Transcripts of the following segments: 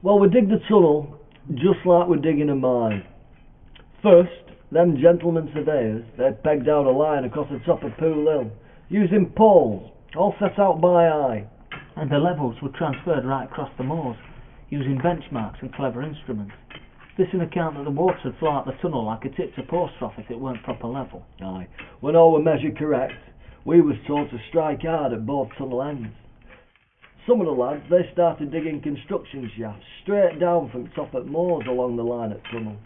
Well, we dig the tunnel just like we're digging a mine. First, them gentlemen surveyors, they pegged out a line across the top of Pool Hill, using poles, all set out by eye. And the levels were transferred right across the moors, using benchmarks and clever instruments. This on account that the water would flow out the tunnel like a tip to post trough if it weren't proper level. Aye. When all were measured correct, we was told to strike hard at both tunnel ends. Some of the lads, they started digging construction shafts straight down from top at moors along the line at tunnel.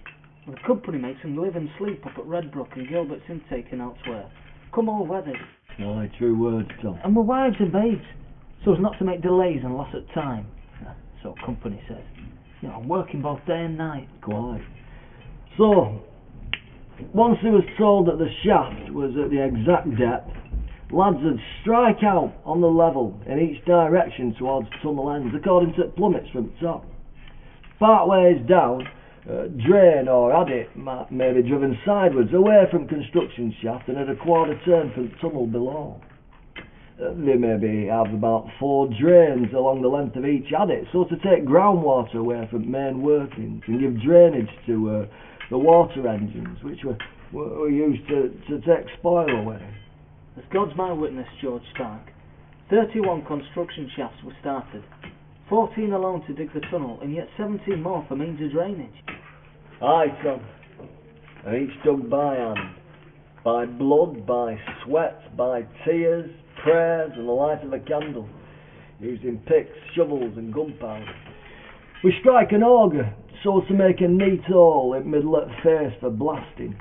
The company makes them live and sleep up at Redbrook and Gilbert's Intake and elsewhere. Come all weathers. Aye, true words, Tom. And with wives and babes, so as not to make delays and loss of time. So company says. You know, working both day and night. Quite. So, once they was told that the shaft was at the exact depth, lads would strike out on the level in each direction towards tunnel ends according to plummets from the top. Part ways down, drain or adit may be driven sideways away from construction shaft and at a quarter turn from tunnel below. They maybe have about 4 drains along the length of each adit, so to take groundwater away from main workings and give drainage to the water engines, which were used to take spoil away. As God's my witness, George Stark, 31 construction shafts were started, 14 alone to dig the tunnel, and yet 17 more for means of drainage. Aye, Tom. And each dug by hand, by blood, by sweat, by tears, prayers and the light of a candle, using picks, shovels and gunpowder. We strike an auger so as to make a neat hole in middle at face for blasting.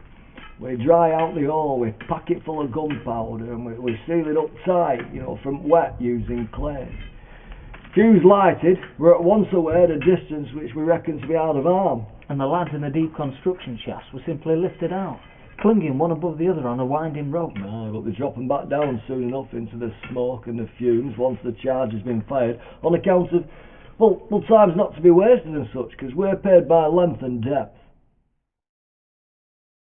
We dry out the hole, we pack it full of gunpowder and we seal it up tight, from wet using clay. Fuse lighted, we're at once away at a distance which we reckon to be out of harm. And the lads in the deep construction shafts were simply lifted out, clinging one above the other on a winding rope. Aye, but they drop them back down soon enough into the smoke and the fumes once the charge has been fired, on account of, well, time's not to be wasted and such, because we're paid by length and depth.